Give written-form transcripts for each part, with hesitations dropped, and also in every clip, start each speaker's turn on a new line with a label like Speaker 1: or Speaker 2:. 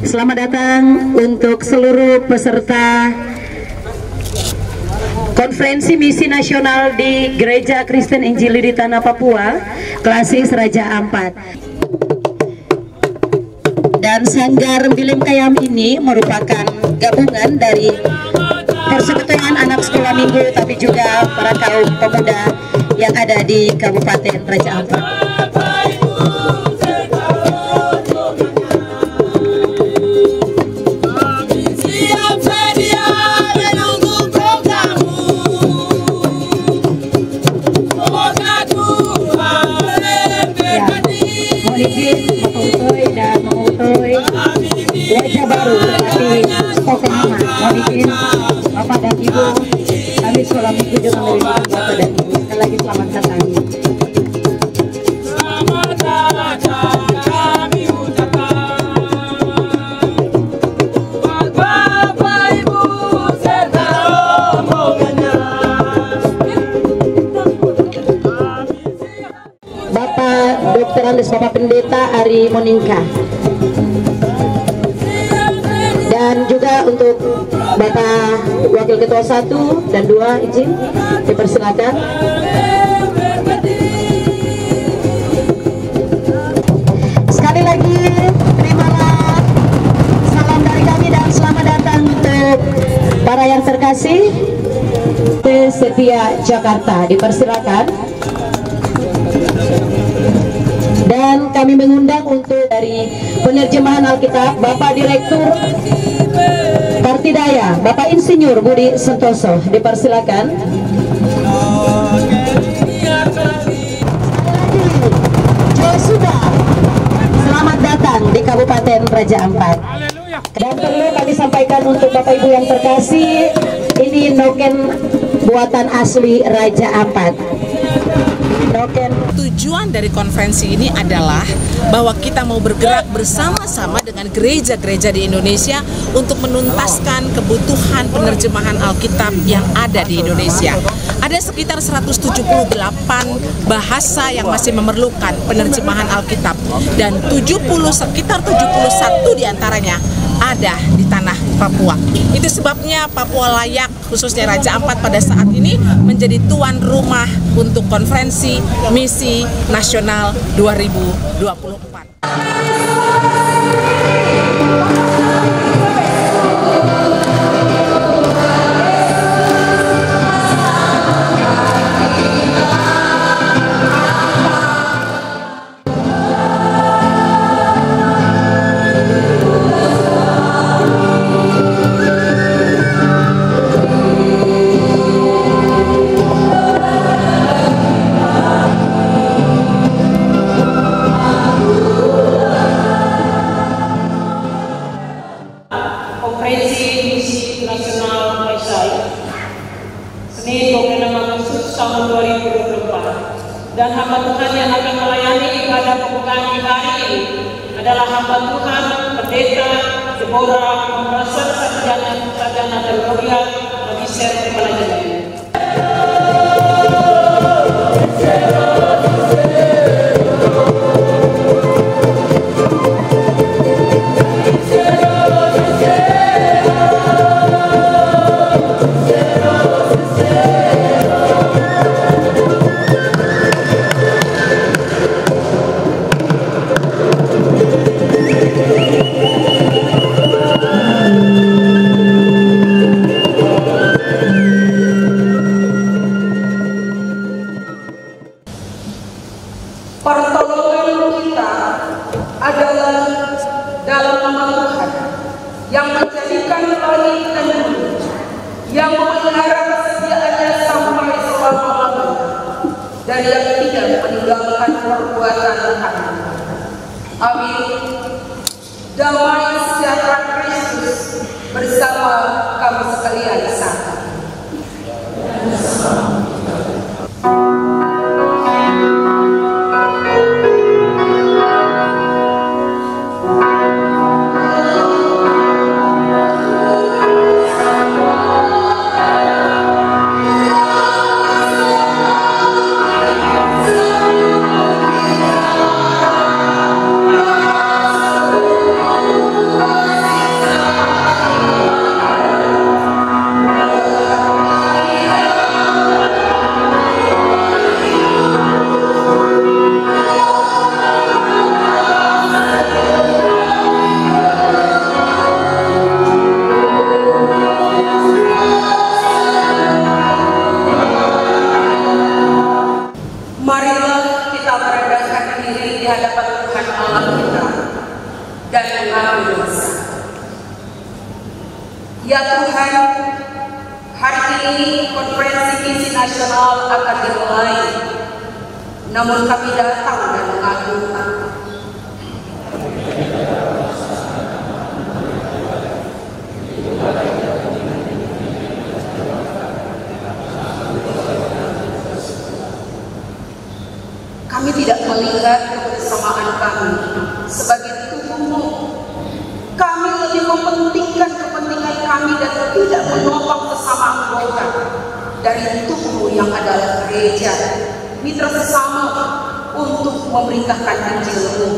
Speaker 1: Selamat datang untuk seluruh peserta Konferensi Misi Nasional di Gereja Kristen Injili di Tanah Papua, Klasis Raja Ampat. Dan Sanggar Bilim Kayam ini merupakan gabungan dari persekutuan anak sekolah minggu, tapi juga para kaum pemuda yang ada di Kabupaten Raja Ampat. Wajah baru tapi tokoh lama. Mohon izin Bapak dan Ibu, kami sekolah minggu juga menerima Bapak dan Ibu. Sekali lagi selamat datang. Bapak Dr. Andes, Bapak Pendeta Ari Moningka. Dan juga untuk Bapak Wakil Ketua 1 dan 2 izin dipersilakan. Sekali lagi terimalah salam dari kami dan selamat datang untuk para yang terkasih Setia Jakarta, dipersilakan. Dan kami mengundang untuk dari penerjemahan Alkitab Bapak Direktur Kartidaya, Bapak Insinyur Budi Sentoso, dipersilakan. Joshua, selamat datang di Kabupaten Raja Ampat. Dan perlu kami sampaikan untuk Bapak Ibu yang terkasih, ini noken buatan asli Raja Ampat.
Speaker 2: Tujuan dari konferensi ini adalah bahwa kita mau bergerak bersama-sama dengan gereja-gereja di Indonesia untuk menuntaskan kebutuhan penerjemahan Alkitab yang ada di Indonesia. Ada sekitar 178 bahasa yang masih memerlukan penerjemahan Alkitab dan sekitar 71 diantaranya ada di tanah Papua. Itu sebabnya Papua layak, khususnya Raja Ampat pada saat ini menjadi tuan rumah untuk konferensi Misi Nasional 2024.
Speaker 3: Tahun 2024 dan hamba Tuhan yang akan melayani ibadah pembukaan di hari ini adalah hamba Tuhan Pendeta Deborah Membrasar Sarjana Teologi Magister Kepala.
Speaker 4: Pertolongan kita adalah dalam nama Tuhan yang menjadikan langit dan bumi, yang memelihara kesetiaannya sampai selama-lamanya, dan yang tidak meninggalkan perbuatan kami. Amin. Damai sejahtera Kristus bersama kamu sekalian sama. Ya Tuhan, hari ini konferensi misi nasional akan dimulai, namun kami datang dan mengagungkan. Kami tidak melihat kebersamaan kami sebagai tubuhmu. Kami lebih mementingkan kepentingan kami dan tidak menopang sesama anggota dari tubuhmu yang adalah gereja, mitra sesama untuk memberitakan Injil-mu,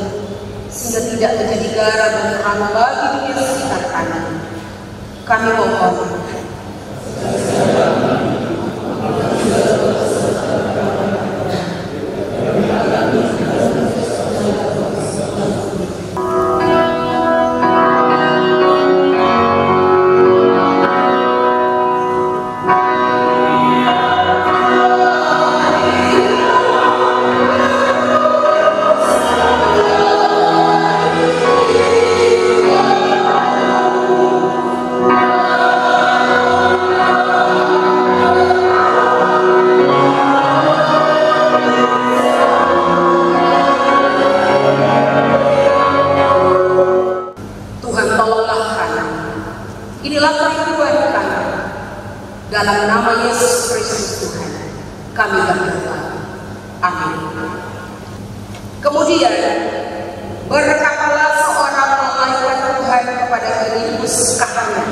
Speaker 4: sehingga tidak menjadi garam dan terang bagi dunia sekitar kami. Kami mohon. Inilah kerinduan kami. Dalam nama Yesus Kristus Tuhan, kami berdoa. Amin. Kemudian berkatalah seorang malaikat Tuhan kepada Filipus katanya,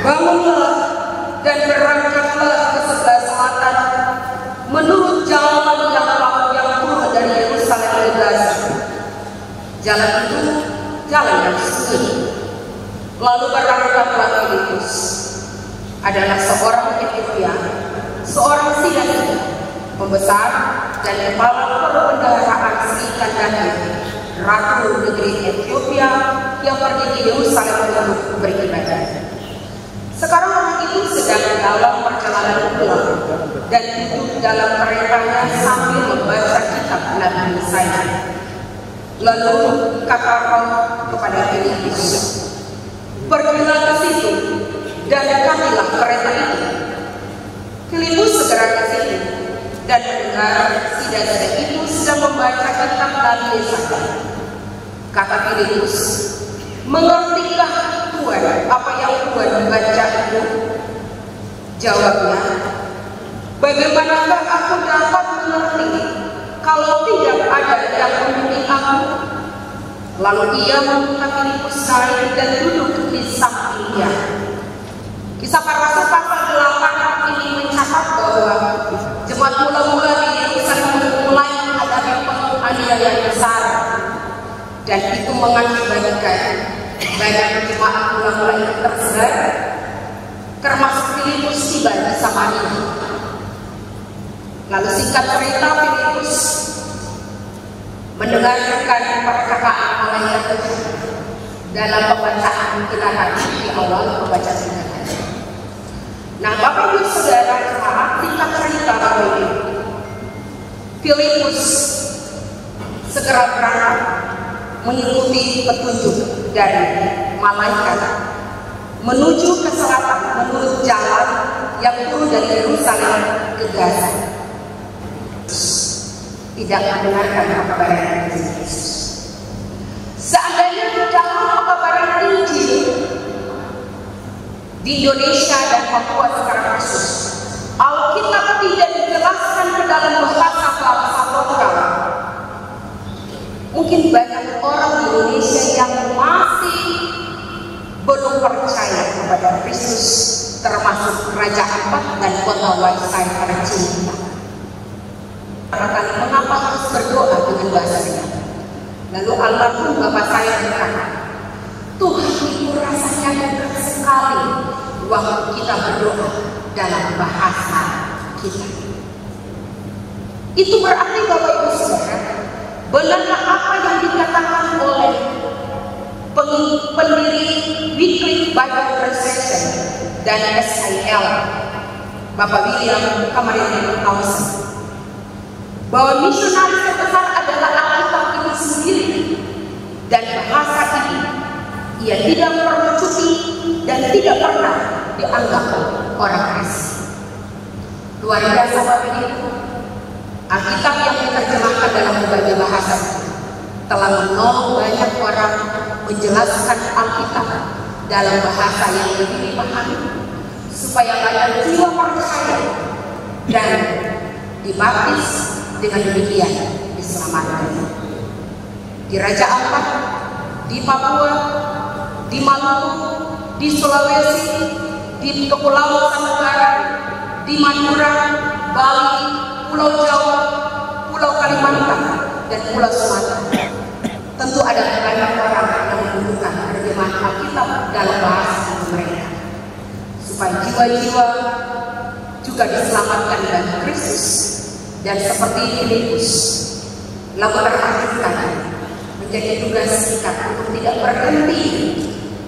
Speaker 4: bangunlah dan berangkatlah ke sebelah selatan menurut jalan yang turun dari Yerusalem ke Gaza. Jalan itu jalan yang sunyi. Lalu berangkatlah Filipus, adalah seorang Ethiopia, seorang Siriani, pembesar dan kepala perbendaharaan Sri Kandake, ratu negeri Ethiopia yang pergi ke Yerusalem untuk beribadah. Sekarang orang itu sedang dalam perjalanan pulang dan duduk dalam keretanya sambil membaca kitab Nabi Yesaya. Lalu kata Roh kepada Filipus, pergilah ke situ dan dekatilah kereta itu. Filipus segera ke situ dan mendengar si dada itu sedang membaca kitab Nabi Yesaya. Kata Filipus, mengertikah Tuhan apa yang Tuhan baca itu? Jawabnya, bagaimanakah aku dapat mengerti kalau tidak ada yang membimbing aku? Lalu ia meminta Filipus naik dan duduk di sampingnya. Kisah Para Rasul pasal 8 ini mencatat bahwa jemaat mula-mula di Yerusalem mulai menghadapi penganiayaan besar, dan itu mengakibatkan banyak jemaat mula-mula itu tersebar, termasuk Filipus tiba di Samaria. Lalu singkat cerita, Filipus mendengarkan perkataan malaikat Tuhan dalam pembacaan kita tadi di awal pembacaan kita tadi. Nah, Bapak Ibu Saudara jemaat, singkat cerita bahwa ini Filipus segera berangkat mengikuti petunjuk dari malaikat menuju ke selatan menurut jalan yang turun dari Yerusalem ke Gaza. Tidak mendengarkan pekabaran Yesus. Seandainya dalam pekabaran Injil di Indonesia dan Papua sekarang khusus, Alkitab tidak dijelaskan ke dalam bahasa lokal, mungkin banyak orang di Indonesia yang masih belum percaya kepada Kristus, termasuk Raja Ampat dan kota Waisai tercinta. Mengapa harus berdoa dengan bahasa kita? Lalu almarhum bapak saya berkata, Tuhan itu rasanya dekat sekali waktu kita berdoa dalam bahasa kita. Itu berarti Bapak Ibu Saudara, benarkah apa yang dikatakan oleh pendiri Wycliffe Bible Translation dan SIL, Bapak William Cameron Townsend, bahwa misionaris terbesar adalah Alkitab itu sendiri, dan bahasa ini ia tidak perlu cuti dan tidak pernah dianggap orang asing. Luar biasa Bapak Ibu, Alkitab yang diterjemahkan dalam berbagai bahasa telah menolong banyak orang menjelaskan Alkitab dalam bahasa yang lebih dipahami, supaya banyak jiwa percaya dan dibaptis, dengan demikian diselamatkan. Di Raja Ampat, di Papua, di Maluku, di Sulawesi, di Kepulauan Sanubara, di Madura, Bali, Pulau Jawa, Pulau Kalimantan, dan Pulau Sumatera. Tentu ada banyak orang yang membutuhkan terjemahan Alkitab dalam bahasa mereka, supaya jiwa-jiwa juga diselamatkan dari Kristus. Dan seperti Filipus, lalu perhatikan menjadi tugas kita untuk tidak berhenti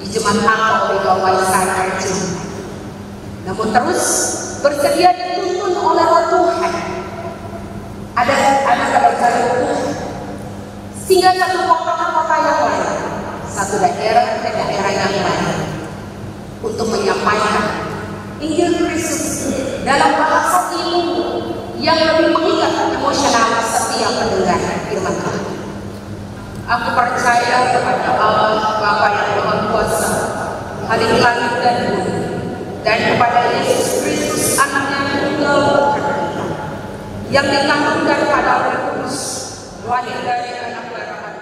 Speaker 4: di jemaat atau di bawah saat namun terus bersedia dituntun oleh Tuhan. Ada jalur Tuhan, sehingga satu kota ke kota yang lain, satu daerah ke daerah yang lain, untuk menyampaikan Injil Kristus dalam bahasa ilmu yang lebih mengikat emosional setiap pendengar firman Tuhan. Aku percaya kepada Allah Bapa yang Maha Kuasa, Khalik langit dan bumi, dan kepada Yesus Kristus Anaknya yang tunggal yang dikandung daripada Roh Kudus, lahir dari anak berakhir.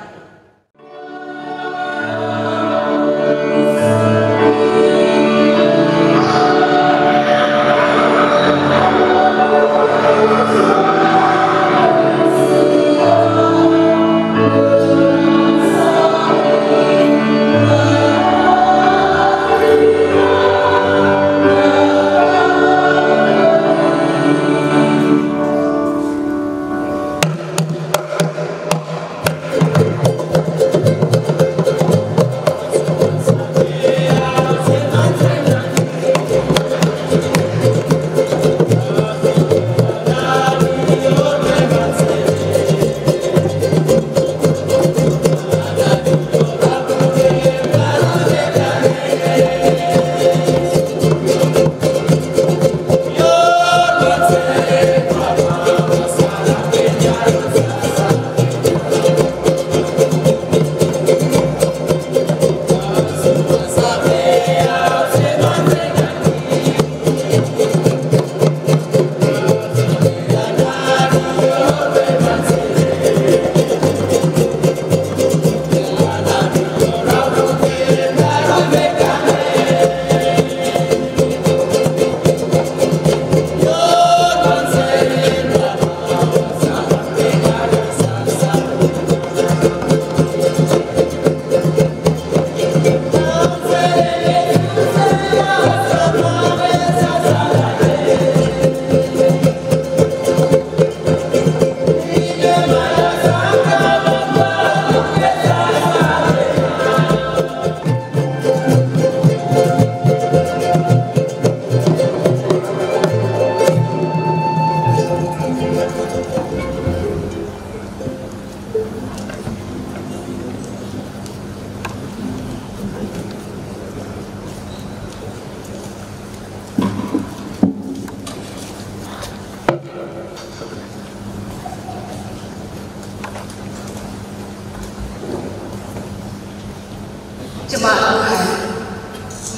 Speaker 4: Jemaat Tuhan,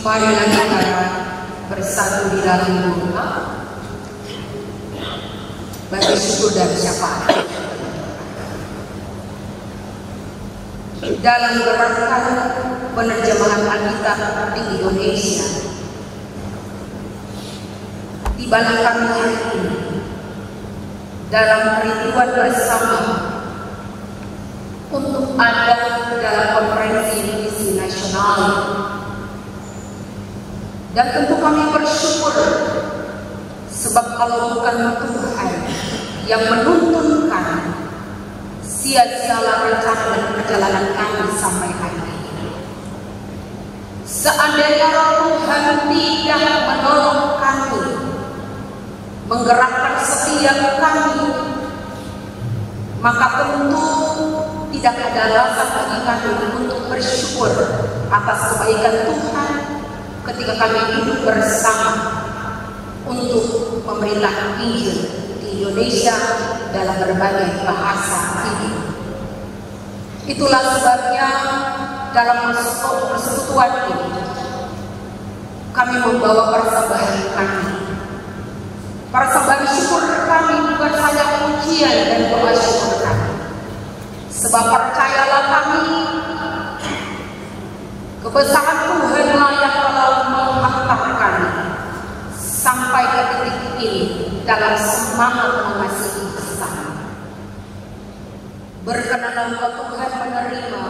Speaker 4: marilah kita bersatu di dalam doa bagi syukur dan syafaat dalam gerakan penerjemahan Alkitab di Indonesia. Di balakan hari ini dalam kerinduan bersama untuk ada dalam konferensi misi nasional, dan tentu kami bersyukur sebab kalau bukan Tuhan yang menuntunkan, sia-sialah rencana dan perjalanan kami sampai hari ini. Seandainya Tuhan tidak menolong kami, menggerakkan setiap kami, maka tentu tidak ada alasan bagi kami untuk bersyukur atas kebaikan Tuhan ketika kami duduk bersama untuk memberitakan Injil di Indonesia dalam berbagai bahasa ini. Itulah sebabnya dalam persekutuan ini kami membawa persembahan kami. Persembahan syukur kami bukan saja pujian dan doa syukur kami. Sebab percayalah kami, kebesaran Tuhanlah yang telah menghantar kami sampai ke titik ini dalam semangat mengasihi sesama. Berkenanlah Tuhan menerima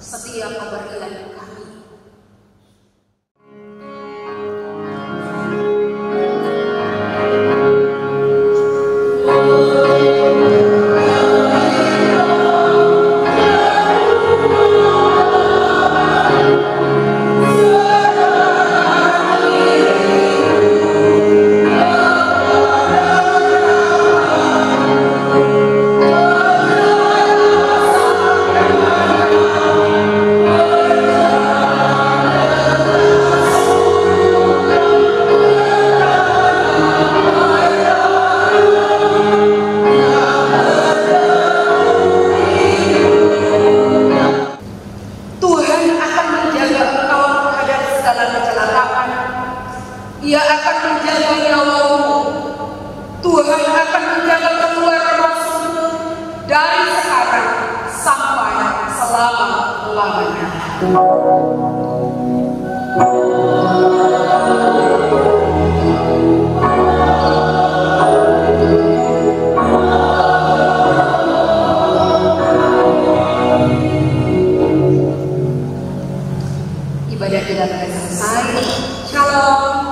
Speaker 4: setiap pemberian kami. Ia akan menjaga nyawamu. Tuhan akan menjaga keluar masukmu dari sekarang sampai selama-lamanya. Ibadah kita telah selesai. Shalom.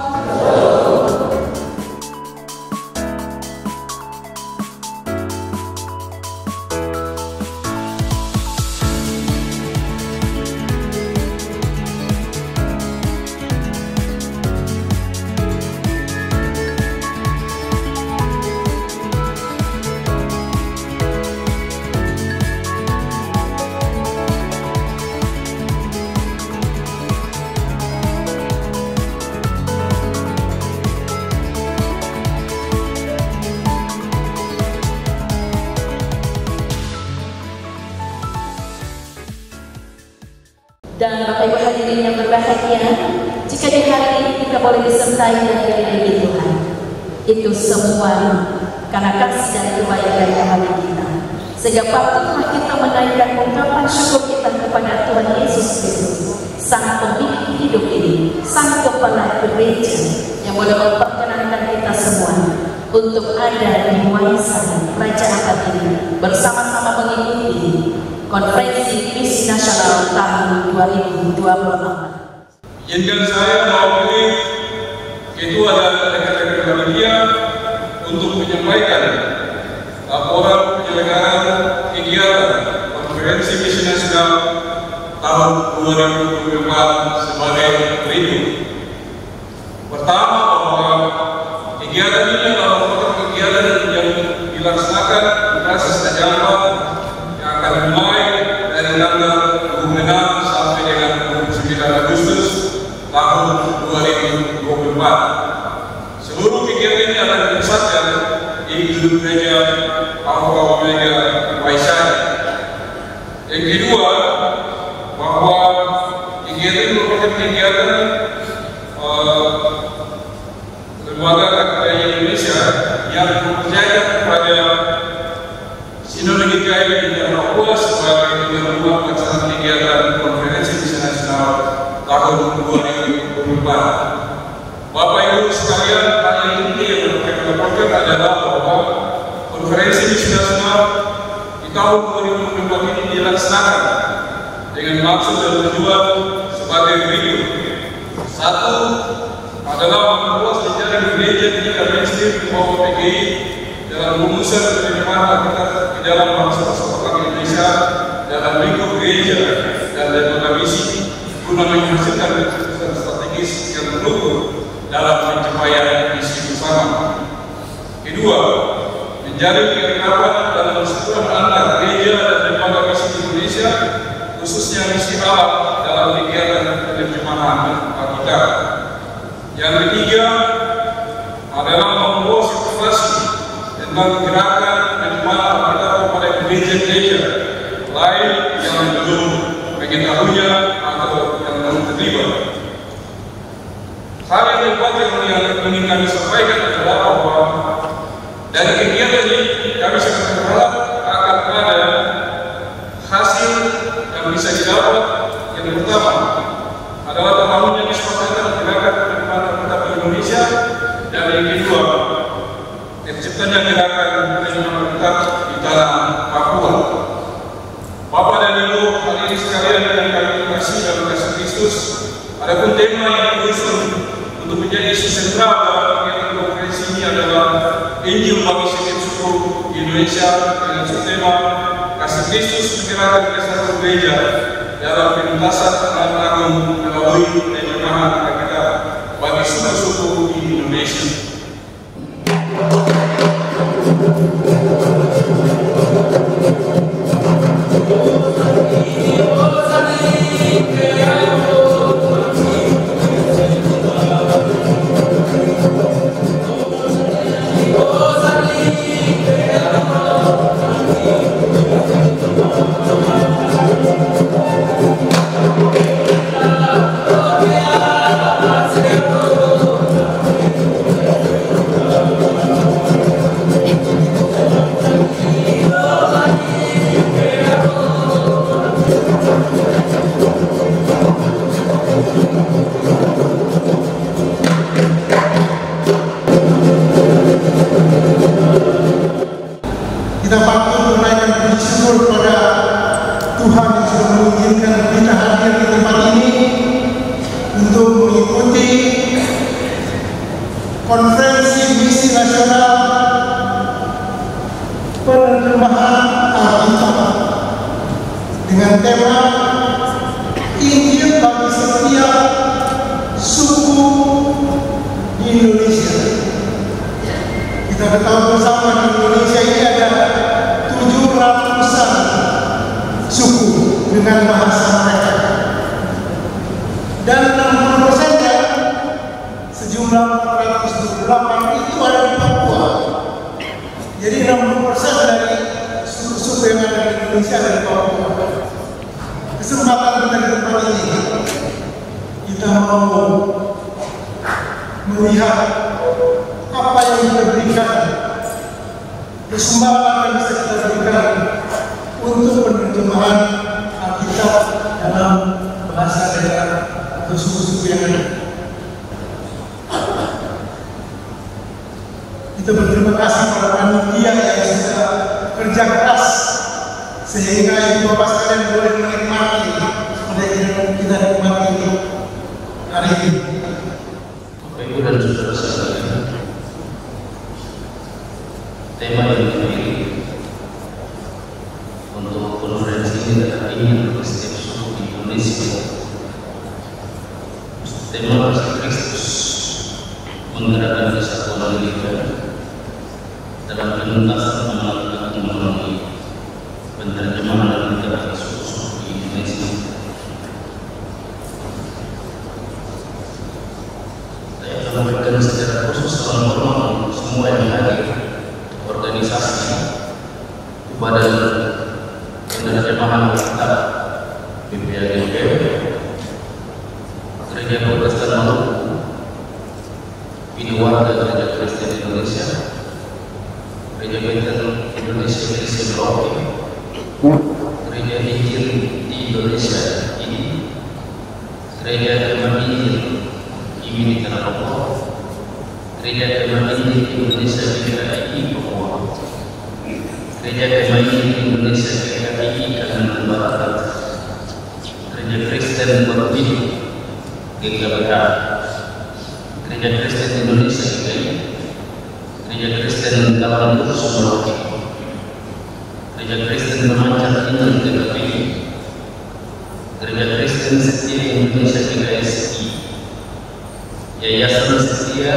Speaker 5: Dan Bapak Ibu hadirin yang berbahagia, jika di hari ini kita boleh disertai dengan Tuhan, itu semua karena kasih dan kebaikan Tuhan kita. Sehingga patutlah kita menaikkan ungkapan syukur kita kepada Tuhan Yesus Kristus, Sang Pemilik hidup ini, Sang Kepala Gereja yang boleh memperkenankan kita semua untuk ada di warisan Kerajaan ini bersama-sama mengikuti Konferensi Misi Nasional tahun 2024.
Speaker 6: Izinkan saya mewakili Ketua dan rekan-rekan panitia untuk menyampaikan laporan penyelenggaraan kegiatan Konferensi Misi Nasional tahun 2024 sebagai berikut. Pertama, bahwa kegiatan ini adalah merupakan kegiatan yang dilaksanakan di Plaza Senayan yang akan dimulai dari tanggal 26 sampai dengan 29 Agustus tahun 2024. Seluruh kegiatan ini akan dipusatkan di gedung gereja Alpha Omega Waisari. Yang kedua, bahwa kegiatan ini merupakan kegiatan lembaga Akademi Indonesia yang mempercayakan kepada Sinode GKI di Papua sebagai tuan rumah pelaksanaan kegiatan Konferensi Misi Nasional tahun 2024. Bapak Ibu sekalian, hal yang penting yang kami laporkan adalah bahwa Konferensi Misi Nasional di tahun 2024 ini dilaksanakan dengan maksud dan tujuan sebagai berikut. Satu adalah memperluas jajaran gereja di mainstream maupun PGI dalam memusat penerimaan Alkitab di dalam bangsa persatuan Indonesia dalam lingkup gereja dan lembaga misi guna menghasilkan keputusan strategis yang terukur dalam pencapaian misi bersama. Kedua, menjalin kekerabatan dan persatuan antar gereja dan lembaga misi di Indonesia, khususnya misi alam dalam kegiatan penerjemahan Alkitab. Yang ketiga adalah membawa situasi tentang gerakan penerjemahan Alkitab kepada gereja-gereja lain yang belum mengetahuinya atau yang belum terlibat. Hal yang keempat yang ingin kami sampaikan adalah bahwa dari kegiatan ini kami sangat berharap akan ada hasil yang bisa didapat. Yang pertama adalah terbangunnya kesepakatan gerakan penerjemahan Alkitab di Indonesia, dan yang kedua terciptanya gerakan penerjemahan Alkitab di tanah Papua. Bapak dan Ibu hadirin sekalian yang kami kasih dalam kasih Kristus, adapun tema yang diusung untuk menjadi isu sentral dalam kegiatan konferensi ini adalah Injil bagi setiap suku di Indonesia dengan subtema kasih Kristus menggerakkan kesatuan gereja dalam penuntasan amanat agung melalui penerjemahan Alkitab bagi suku-suku di Indonesia.
Speaker 7: Kita patut menaikkan puji syukur kepada Tuhan yang sudah mengizinkan kita hadir di tempat ini untuk mengikuti konferensi misi nasional penerjemahan Alkitab dengan tema Injil bagi setiap suku di Indonesia. Kita ketahui bersama di Indonesia ini ada 700-an suku dengan bahasa mereka, dan 60%-nya sejumlah 428 itu ada di Papua. Jadi 60% dari suku-suku yang ada di Indonesia ada di Papua. Kesempatan kita di tempat ini kita mau melihat apa yang kita berikan, kesempatan yang bisa kita berikan untuk penerjemahan Alkitab dalam bahasa daerah atau suku-suku yang ada. Kita berterima kasih kepada panitia yang sudah kerja keras sehingga ibu bapak sekalian boleh menikmati seperti yang kita nikmati hari ini.
Speaker 8: Bapak Ibu dan saudara sekalian, tema yang dipilih untuk konferensi ini adalah Injil bagi setiap suku di Indonesia. Tema kasih Kristus menggerakkan kesatuan gereja dalam penuntasan amanat agung melalui penerjemahan Alkitab bagi suku-suku di Indonesia. Saya akan memberikan secara khusus salam hormat untuk semua yang hadir, organisasi, kepada penerjemahan Alkitab, BPAGP, Gereja Protestan Maluku, Bini Warga Gereja Kristen Indonesia, Gereja Bethel Indonesia Indonesia Merauke, Gereja Injil di Indonesia ini, Gereja Firman Injil di Tanah Papua, Gereja Firman Injil Indonesia GKI Papua, Gereja Firman Injil Indonesia GKI Kalimantan Barat, Gereja Kristen Barbini GKBH, Gereja Kristen Indonesia GKI, Gereja Kristen Kalangan Merauke, Gereja Kristen Pemancar Injil GKI, Gereja Kristen Setia Indonesia GKSI, Yayasan Setia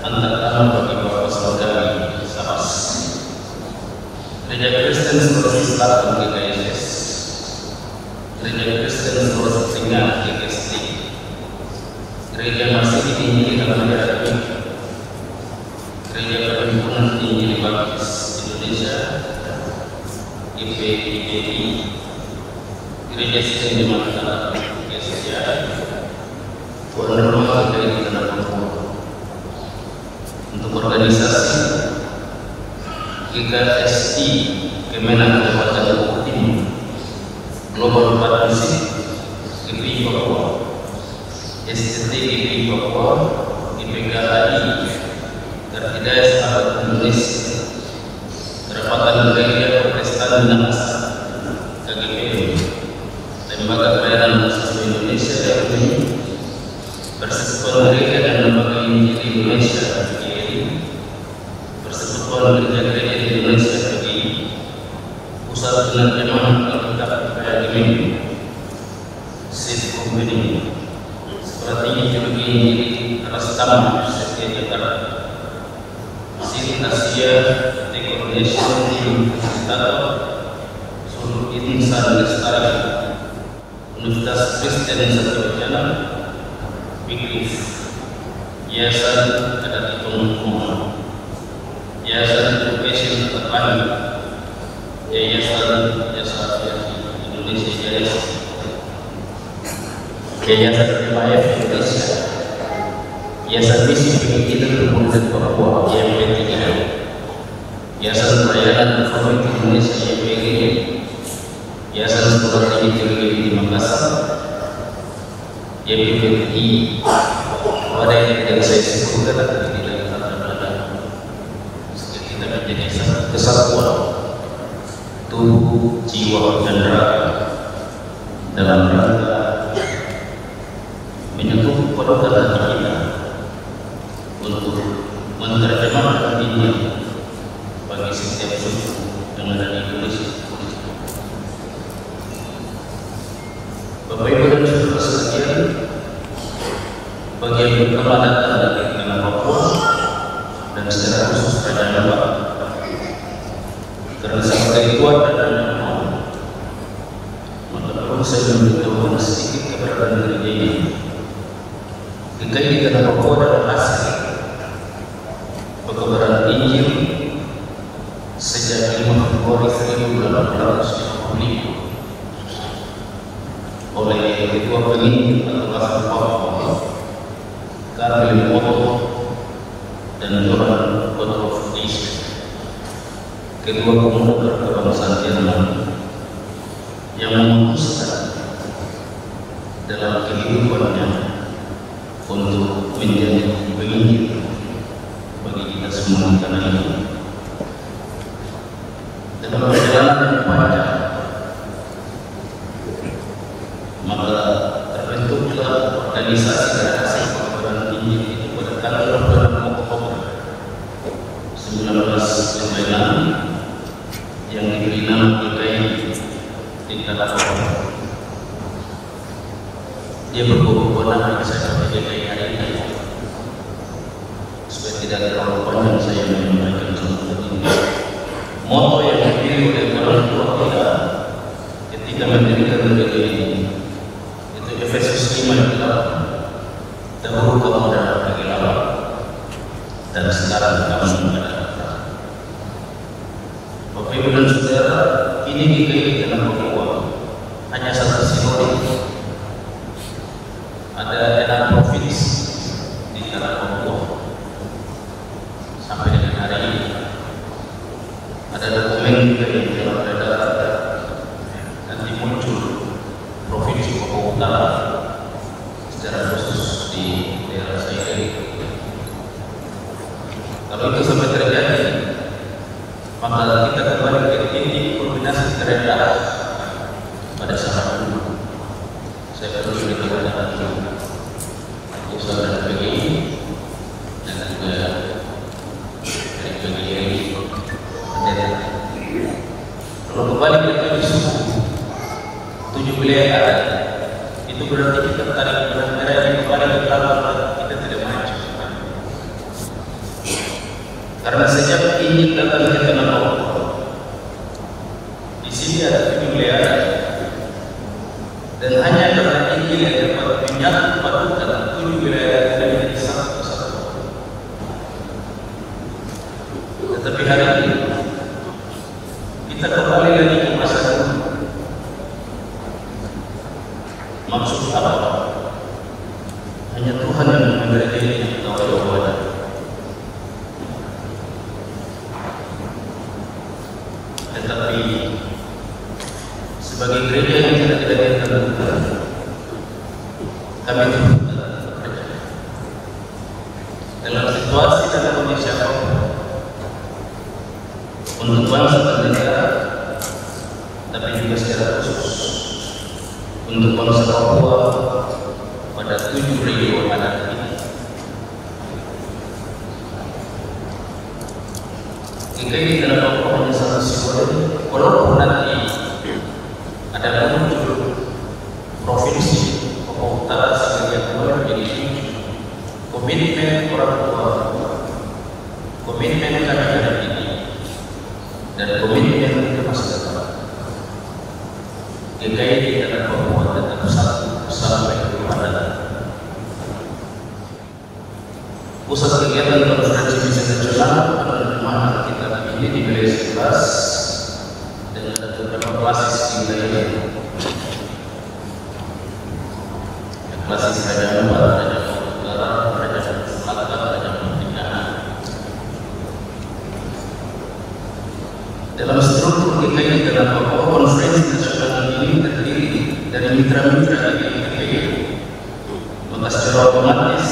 Speaker 8: Anak Anak bagi Bapak Saudari Sabas, Gereja Kristen Sulawesi Selatan GKSS, Gereja Kristen seluruh Tengah GKST, Gereja Masih Tinggi dalam Akademi, Gereja Perhimpunan Tinggi Baptis Indonesia, IPIBI, Gereja Kristen di Makassar, GSCA, Tuan Rumah dari Tanah Papua. Untuk organisasi GKST Kemenak Kabupaten Bogor Timur, Global Partnership GPI Papua, STT GPI Papua, IPKAI, Hidayah Sahabat Indonesia, Kerapatan Gereja Protestan Minahasa, KGPI, Lembaga Pelayanan Mahasiswa Indonesia (LPI), Persekutuan Gereja dan Lembaga Injil Indonesia (PGRI), Persekutuan Gereja-Gereja Indonesia (PGI), Pusat Penerjemahan Alkitab PGMI, SID Company, Strategi Teologi Injil Rastama Setia Jakarta, SID Asia Coordination Team Fasilitator, Seluruh Insan Lestari, Universitas Kristen Satya Bikris, Yayasan Adat Hitung, Yayasan Education Terpadu, Yayasan Jasa Indonesia Jaya, Yayasan Rimayat Indonesia, Yayasan Misi Pendidikan Pemuda Papua YMP3, Yayasan Pelayanan Reformasi Indonesia YPG, Yayasan Sekolah Tinggi Teologi di Makassar, YPPI, pada yang saya sebutkan tadi dalam kata-kata kita menjadi kesatuan tubuh, jiwa, dan raga dalam rangka menyentuh pada hati kita untuk menerjemahkan ini bagi setiap suku yang ada di Indonesia. Bapak Ibu dan Saudara sekalian, bagi yang pertama datang dari Tanah Papua dan secara khusus Kerajaan Bapak, karena sebagai keluarga dan anak, maka perlu saya memberitahukan sedikit keberadaan gereja ini. GKI di Tanah Papua adalah hasil penyebaran Injil sejak 5 Februari 1855 oleh Ketua Penginjil atau Kasar Papua Karel Moto dan Johan Godofis, kedua pemuda kebangsaan Jerman yang memutuskan dalam kehidupannya untuk menjadi penginjil bagi kita semua di tanah ini. Dalam perjalanan yang panjang, maka terbentuklah organisasi gerakan penyebaran Injil itu pada tanggal 26 Oktober 1956 yang diberi nama GKI di Tanah Papua. Dia berhubungan saya sebagai GKI hari ini. Supaya tidak terlalu panjang saya menyampaikan contoh ini. Moto yang dipilih oleh orang tua kita ketika mendirikan gereja ini itu Efesus 5:8. Dahulu kamu adalah kegelapan dan sekarang kamu adalah terang. Bapak Ibu dan Saudara, ini GKI dalam Papua hanya satu sinode. Ada 6 provinsi di Tanah Papua sampai dengan hari ini. Ada dokumen juga yang telah beredar, nanti muncul provinsi Papua Utara secara khusus di daerah saya ini. Kalau itu sampai terjadi, maka kita kembali ke titik koordinasi terendah pada saat dulu. Saya perlu dikatakan usaha dari PGI dan juga dari PGI. Kalau kembali ke isu 7 wilayah itu berarti kita tarik benang merah yang kembali ke belakang, kita tidak maju. Karena sejak ini datang ke Tanah Papua, di sini ada 7 wilayah hanya Tuhan yang memberi tawaran. Tetapi sebagai gereja yang tidak dilahirkan Tuhan, kami bekerja dalam situasi dan kondisi apapun untuk bangsa dan negara, tapi juga secara khusus untuk bangsa Papua pada 7 Rio anak ini. GKI dalam Papua hanya satu simbolik, walaupun nanti ada muncul provinsi Papua Utara sebagai kedua menjadi 7. Komitmen orang tua, komitmen kami hari ini, dan komitmen ke masa depan. GKI dalam Papua tetap satu sampai ke mana. Pusat kegiatan konferensi misi nasional penerimaan kita ini di wilayah 11 dengan beberapa basis di wilayah basis Raja Ampat, Raja Utara, Raja Selatan, Raja Tenggara. Dalam struktur GKI dalam Papua, konferensi nasional ini terdiri dari mitra-mitra GKI, maka secara otomatis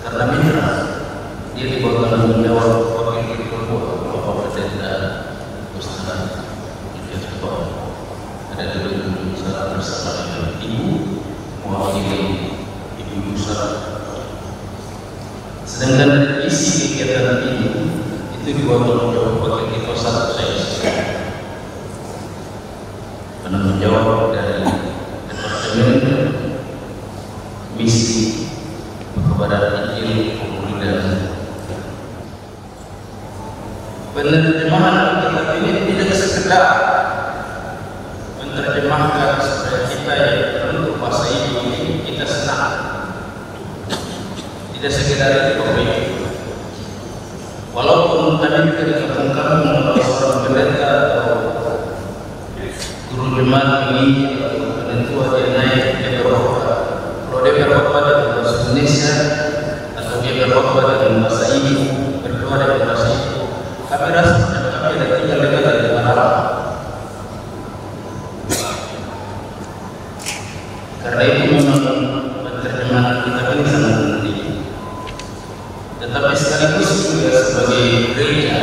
Speaker 8: karena mitra dia dibawa tanggung jawab wakil ketua Bapak Presiden Ustaz Yusuf. Ada dua usaha bersama dengan ibu mewakili ibu usaha. Sedangkan isi kegiatan ini itu dibawa tanggung jawab wakil ketua satu saya penanggung jawab dari Departemen Misi kepada Injil Pemuda. Penerjemahan kitab ini tidak sekedar menerjemahkan supaya kita yang untuk bahasa ibu ini kita senang, tidak sekedar itu komik. Walaupun kami tidak dikatakan kalau seorang pendeta atau guru jemaat ini atau penentua dia naik dia berkhotbah. Kalau dia berkhotbah dalam bahasa Indonesia atau dia berkhotbah dalam bahasa ibu, berdoa dalam bahasa ibu, kami rasa kami ada tinggal dekat dengan Allah. Karena itu memang penerjemahan kita ini sangat penting. Tetapi sekaligus juga sebagai gereja,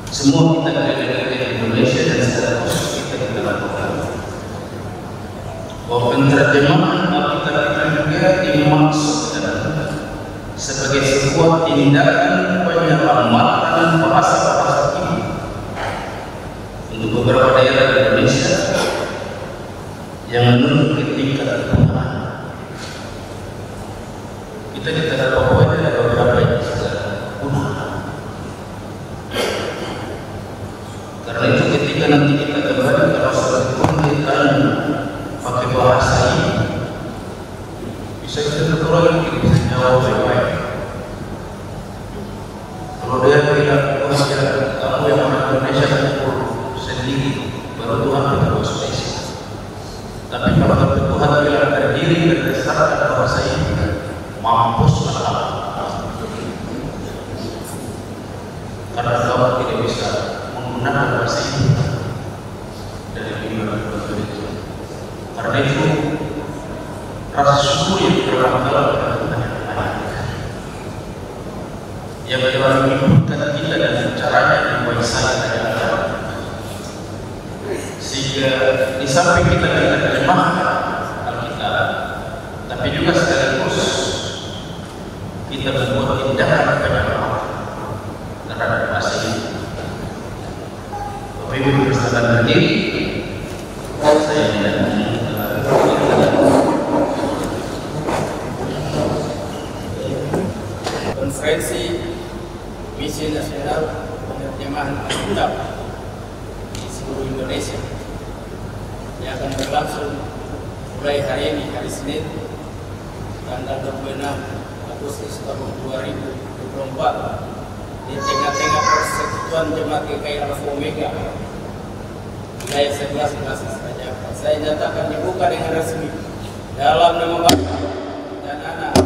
Speaker 8: semua kita gereja di Indonesia dan secara khusus kita lakukan. Bahwa penerjemahan Alkitab itu juga dimaksudkan sebagai sebuah tindakan penyelamatan bahasa-bahasa ini untuk beberapa daerah di Indonesia yang menurut tingkat kebutuhan. Kita di tanah Papua ini ada beberapa yang sudah punah. Karena itu ketika nanti kita kembali ke masalah kita pakai bahasa ini bisa kita terus bisa jawab baik-baik. Kalau dia bilang kamu yang orang Indonesia sendiri baru Tuhan kita spesies. Tapi kalau Tuhan bilang terdiri berdasarkan bahasa ini, mampuslah. Karena kamu tidak bisa menggunakan bahasa ini dari iman itu. Karena itu rasa syukur yang berulang-ulang yang telah menghidupkan kita dan caranya membuat saya ada, sehingga di samping kita terjemahkan Alkitab, tapi juga sekaligus kita membuat tindakan penyelamat terhadap bahasa ini. Bapak Ibu bersabar berdiri, saya tidak
Speaker 9: konferensi misi nasional penerjemahan Alkitab di seluruh Indonesia yang akan berlangsung mulai hari ini, hari Senin, tanggal 26 Agustus tahun 2024 di tengah-tengah Persekutuan Jemaat GKI Alpha Omega wilayah 11 basis Raja Ampat. Saya nyatakan dibuka dengan resmi dalam nama Bapa dan anak